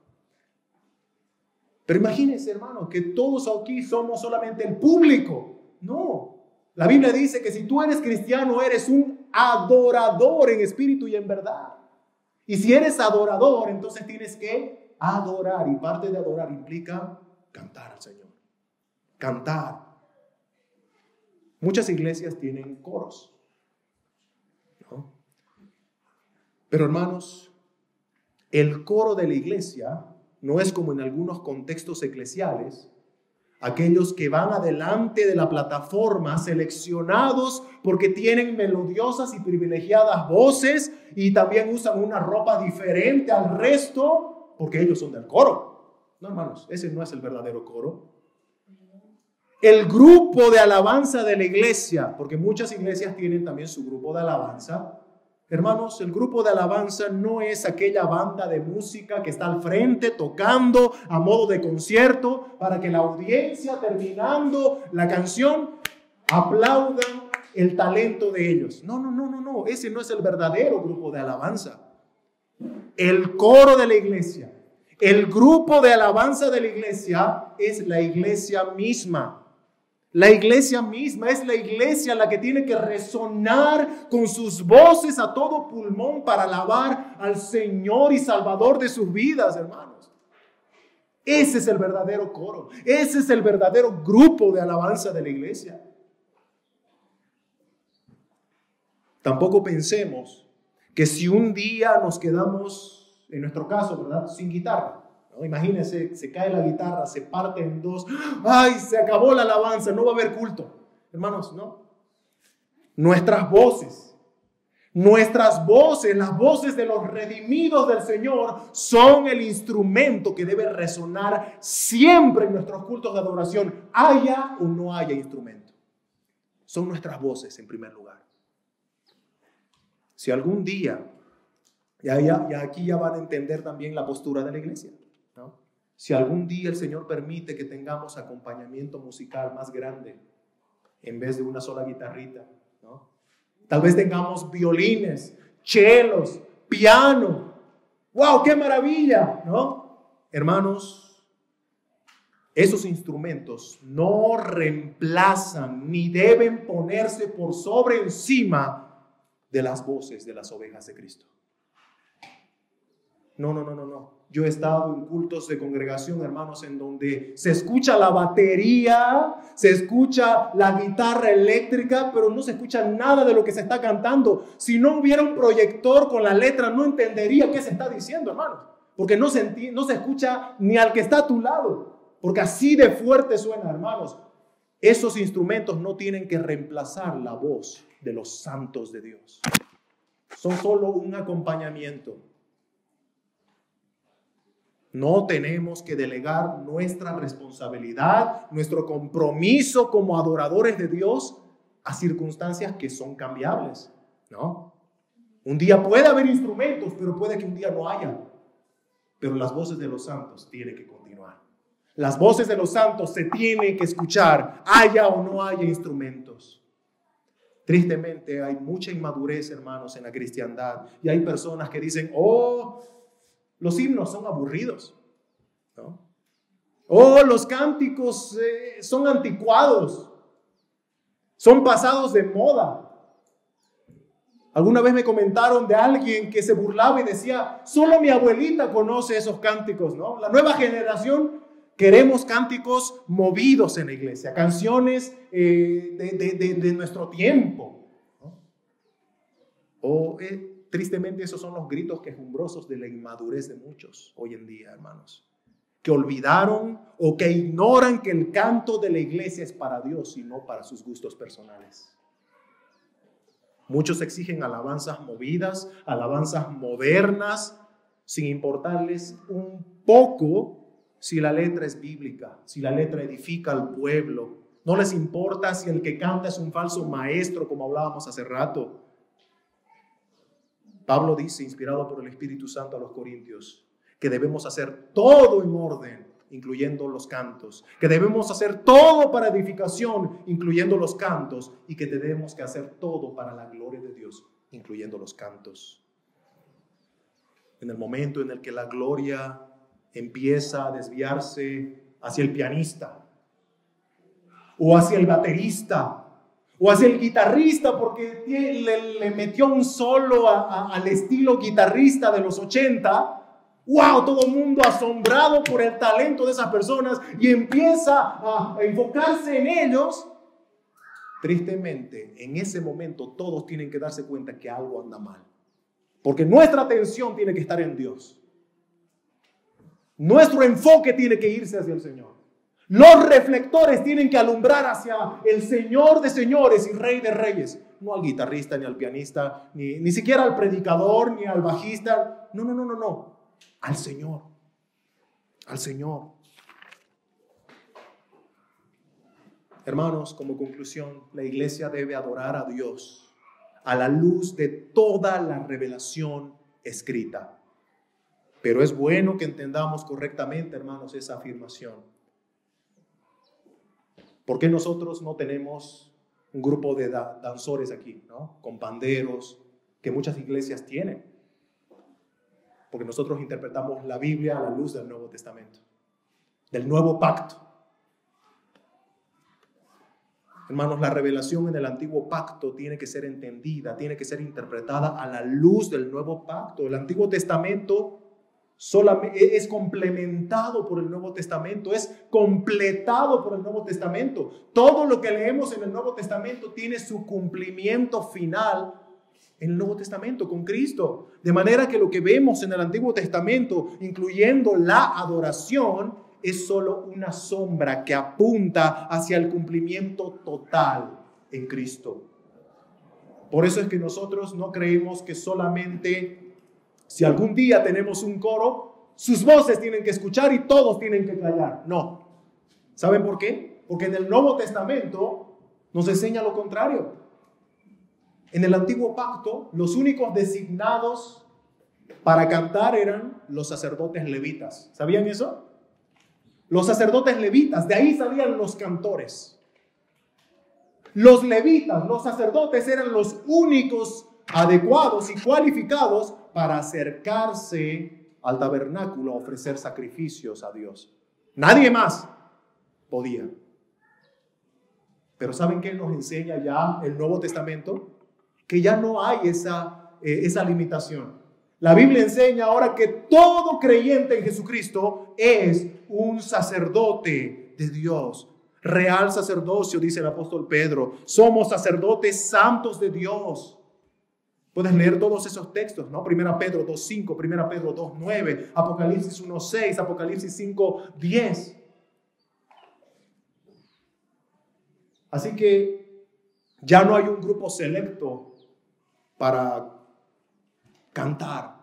Pero imagínense, hermano, que todos aquí somos solamente el público. No. La Biblia dice que si tú eres cristiano, eres un adorador en espíritu y en verdad. Y si eres adorador, entonces tienes que adorar. Y parte de adorar implica cantar al Señor. Cantar. Muchas iglesias tienen coros, ¿no? Pero, hermanos, el coro de la iglesia no es como en algunos contextos eclesiales, aquellos que van adelante de la plataforma seleccionados porque tienen melodiosas y privilegiadas voces y también usan una ropa diferente al resto porque ellos son del coro. No, hermanos, ese no es el verdadero coro. El grupo de alabanza de la iglesia, porque muchas iglesias tienen también su grupo de alabanza. Hermanos, el grupo de alabanza no es aquella banda de música que está al frente tocando a modo de concierto para que la audiencia, terminando la canción, aplaudan el talento de ellos. No, ese no es el verdadero grupo de alabanza. El coro de la iglesia, el grupo de alabanza de la iglesia es la iglesia misma. La iglesia misma es la iglesia la que tiene que resonar con sus voces a todo pulmón para alabar al Señor y Salvador de sus vidas, hermanos. Ese es el verdadero coro. Ese es el verdadero grupo de alabanza de la iglesia. Tampoco pensemos que si un día nos quedamos, en nuestro caso, ¿verdad?, sin guitarra, ¿no? Imagínense, se cae la guitarra, se parte en dos. ¡Ay, se acabó la alabanza! No va a haber culto. Hermanos, no. Nuestras voces, las voces de los redimidos del Señor son el instrumento que debe resonar siempre en nuestros cultos de adoración, haya o no haya instrumento. Son nuestras voces en primer lugar. Si algún día, ya aquí ya van a entender también la postura de la iglesia, ¿no? Si algún día el Señor permite que tengamos acompañamiento musical más grande en vez de una sola guitarrita, ¿no? Tal vez tengamos violines, chelos, piano. ¡Wow, qué maravilla!, ¿no? Hermanos, esos instrumentos no reemplazan ni deben ponerse por sobre encima de las voces de las ovejas de Cristo. No. Yo he estado en cultos de congregación, hermanos, en donde se escucha la batería, se escucha la guitarra eléctrica, pero no se escucha nada de lo que se está cantando. Si no hubiera un proyector con la letra, no entendería qué se está diciendo, hermanos, porque no se escucha ni al que está a tu lado, porque así de fuerte suena, hermanos. Esos instrumentos no tienen que reemplazar la voz de los santos de Dios. Son solo un acompañamiento. No tenemos que delegar nuestra responsabilidad, nuestro compromiso como adoradores de Dios a circunstancias que son cambiables, ¿no? Un día puede haber instrumentos, pero puede que un día no haya. Pero las voces de los santos tienen que continuar. Las voces de los santos se tienen que escuchar, haya o no haya instrumentos. Tristemente hay mucha inmadurez, hermanos, en la cristiandad. Y hay personas que dicen, los himnos son aburridos, ¿no? Los cánticos son anticuados, son pasados de moda. Alguna vez me comentaron de alguien que se burlaba y decía, solo mi abuelita conoce esos cánticos, ¿no? La nueva generación queremos cánticos movidos en la iglesia, canciones de nuestro tiempo, ¿no? Tristemente esos son los gritos quejumbrosos de la inmadurez de muchos hoy en día, hermanos, que olvidaron o que ignoran que el canto de la iglesia es para Dios y no para sus gustos personales. Muchos exigen alabanzas movidas, alabanzas modernas, sin importarles un poco si la letra es bíblica, si la letra edifica al pueblo. No les importa si el que canta es un falso maestro, como hablábamos hace rato. Pablo dice, inspirado por el Espíritu Santo a los Corintios, que debemos hacer todo en orden, incluyendo los cantos, que debemos hacer todo para edificación, incluyendo los cantos, y que tenemos que hacer todo para la gloria de Dios, incluyendo los cantos. En el momento en el que la gloria empieza a desviarse hacia el pianista, o hacia el baterista, o hacia el guitarrista, porque le metió un solo al estilo guitarrista de los 80, ¡wow! Todo el mundo asombrado por el talento de esas personas y empieza a enfocarse en ellos. Tristemente, en ese momento todos tienen que darse cuenta que algo anda mal. Porque nuestra atención tiene que estar en Dios. Nuestro enfoque tiene que irse hacia el Señor. Los reflectores tienen que alumbrar hacia el Señor de señores y Rey de reyes. No al guitarrista, ni al pianista, ni siquiera al predicador, ni al bajista. No. Al Señor. Al Señor. Hermanos, como conclusión, la iglesia debe adorar a Dios a la luz de toda la revelación escrita. Pero es bueno que entendamos correctamente, hermanos, esa afirmación. ¿Por qué nosotros no tenemos un grupo de danzores aquí, ¿no? Con panderos, que muchas iglesias tienen? Porque nosotros interpretamos la Biblia a la luz del Nuevo Testamento, del Nuevo Pacto. Hermanos, la revelación en el Antiguo Pacto tiene que ser entendida, tiene que ser interpretada a la luz del Nuevo Pacto. El Antiguo Testamento solamente es complementado por el Nuevo Testamento, es completado por el Nuevo Testamento. Todo lo que leemos en el Nuevo Testamento tiene su cumplimiento final en el Nuevo Testamento con Cristo. De manera que lo que vemos en el Antiguo Testamento, incluyendo la adoración, es solo una sombra que apunta hacia el cumplimiento total en Cristo. Por eso es que nosotros no creemos que solamente si algún día tenemos un coro, sus voces tienen que escuchar y todos tienen que callar. No. ¿Saben por qué? Porque en el Nuevo Testamento nos enseña lo contrario. En el Antiguo Pacto, los únicos designados para cantar eran los sacerdotes levitas. ¿Sabían eso? Los sacerdotes levitas, de ahí salían los cantores. Los levitas, los sacerdotes, eran los únicos adecuados y cualificados para acercarse al tabernáculo a ofrecer sacrificios a Dios. Nadie más podía. Pero ¿saben qué nos enseña ya el Nuevo Testamento? Que ya no hay esa limitación. La Biblia enseña ahora que todo creyente en Jesucristo es un sacerdote de Dios. Real sacerdocio, dice el apóstol Pedro. Somos sacerdotes santos de Dios. Puedes leer todos esos textos, ¿no? 1 Pedro 2:5, 1 Pedro 2:9, Apocalipsis 1:6, Apocalipsis 5:10. Así que ya no hay un grupo selecto para cantar.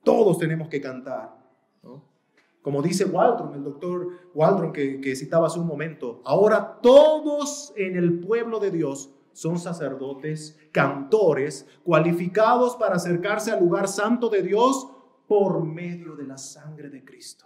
Todos tenemos que cantar, ¿no? Como dice Waldron, el doctor Waldron que citaba hace un momento, ahora todos en el pueblo de Dios son sacerdotes, cantores, cualificados para acercarse al lugar santo de Dios por medio de la sangre de Cristo.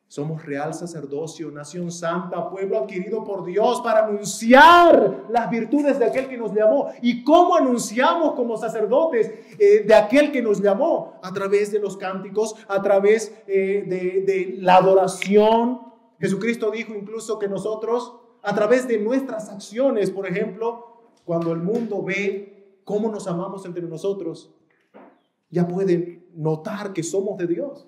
Somos real sacerdocio, nación santa, pueblo adquirido por Dios para anunciar las virtudes de aquel que nos llamó. ¿Y cómo anunciamos como sacerdotes de aquel que nos llamó? A través de los cánticos, a través de la adoración. Jesucristo dijo incluso que nosotros, a través de nuestras acciones, por ejemplo, cuando el mundo ve cómo nos amamos entre nosotros, ya pueden notar que somos de Dios.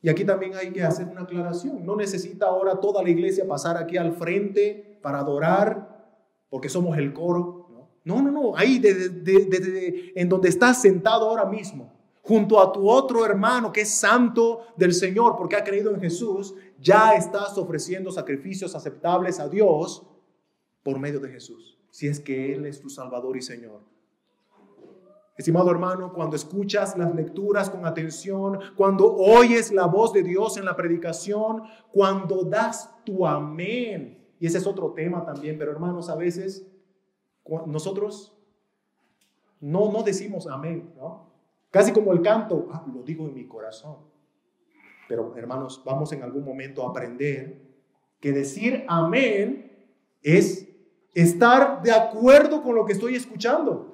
Y aquí también hay que hacer una aclaración. No necesita ahora toda la iglesia pasar aquí al frente para adorar, porque somos el coro. No. Ahí en donde estás sentado ahora mismo, junto a tu otro hermano que es santo del Señor porque ha creído en Jesús, ya estás ofreciendo sacrificios aceptables a Dios por medio de Jesús, si es que Él es tu Salvador y Señor. Estimado hermano, cuando escuchas las lecturas con atención, cuando oyes la voz de Dios en la predicación, cuando das tu amén, y ese es otro tema también, pero hermanos, a veces nosotros no decimos amén, ¿no? Casi como el canto, lo digo en mi corazón. Pero hermanos, vamos en algún momento a aprender que decir amén es estar de acuerdo con lo que estoy escuchando.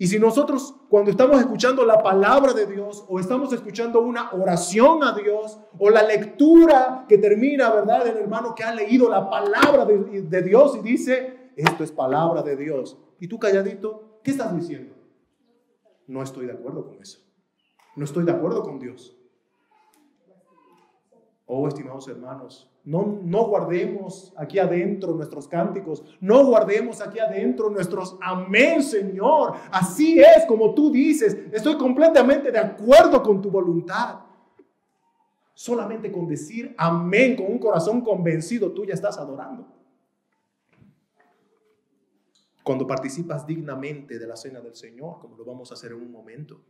Y si nosotros, cuando estamos escuchando la palabra de Dios, o estamos escuchando una oración a Dios, o la lectura que termina, ¿verdad?, del hermano que ha leído la palabra de Dios y dice, esto es palabra de Dios. Y tú calladito, ¿qué estás diciendo? No estoy de acuerdo con eso. No estoy de acuerdo con Dios. Oh, estimados hermanos, no guardemos aquí adentro nuestros cánticos, no guardemos aquí adentro nuestros amén, Señor. Así es como tú dices, estoy completamente de acuerdo con tu voluntad. Solamente con decir amén, con un corazón convencido, tú ya estás adorando. Cuando participas dignamente de la cena del Señor, como lo vamos a hacer en un momento.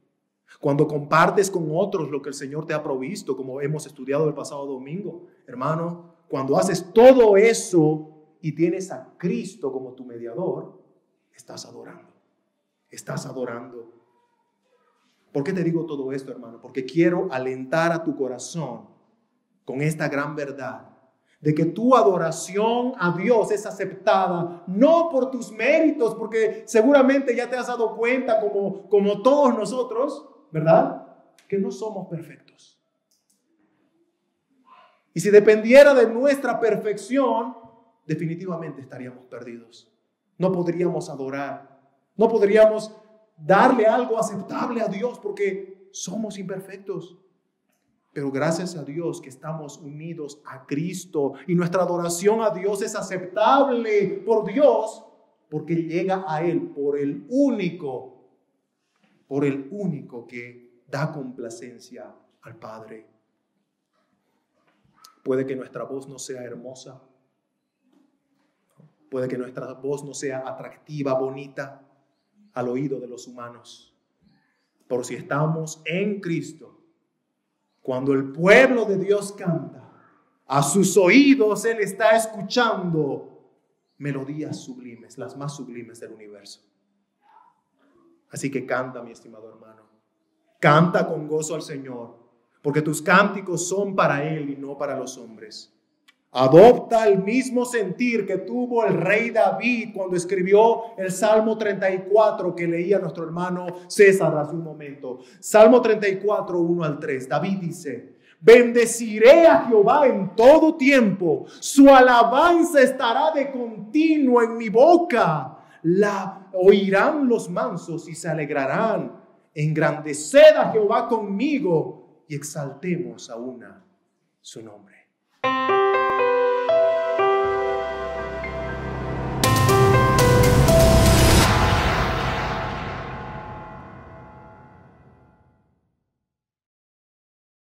Cuando compartes con otros lo que el Señor te ha provisto, como hemos estudiado el pasado domingo. Hermano, cuando haces todo eso y tienes a Cristo como tu mediador, estás adorando. Estás adorando. ¿Por qué te digo todo esto, hermano? Porque quiero alentar a tu corazón con esta gran verdad de que tu adoración a Dios es aceptada no por tus méritos, porque seguramente ya te has dado cuenta, como todos nosotros, ¿verdad?, que no somos perfectos. Y si dependiera de nuestra perfección, definitivamente estaríamos perdidos. No podríamos adorar, no podríamos darle algo aceptable a Dios porque somos imperfectos. Pero gracias a Dios que estamos unidos a Cristo y nuestra adoración a Dios es aceptable por Dios porque llega a Él por el único que da complacencia al Padre. Puede que nuestra voz no sea hermosa, puede que nuestra voz no sea atractiva, bonita al oído de los humanos, pero si estamos en Cristo, cuando el pueblo de Dios canta, a sus oídos Él está escuchando melodías sublimes, las más sublimes del universo. Así que canta, mi estimado hermano. Canta con gozo al Señor, porque tus cánticos son para Él y no para los hombres. Adopta el mismo sentir que tuvo el rey David cuando escribió el Salmo 34 que leía nuestro hermano César hace un momento. Salmo 34, 1 al 3. David dice: bendeciré a Jehová en todo tiempo, su alabanza estará de continuo en mi boca. La oirán los mansos y se alegrarán. Engrandeced a Jehová conmigo y exaltemos a una su nombre.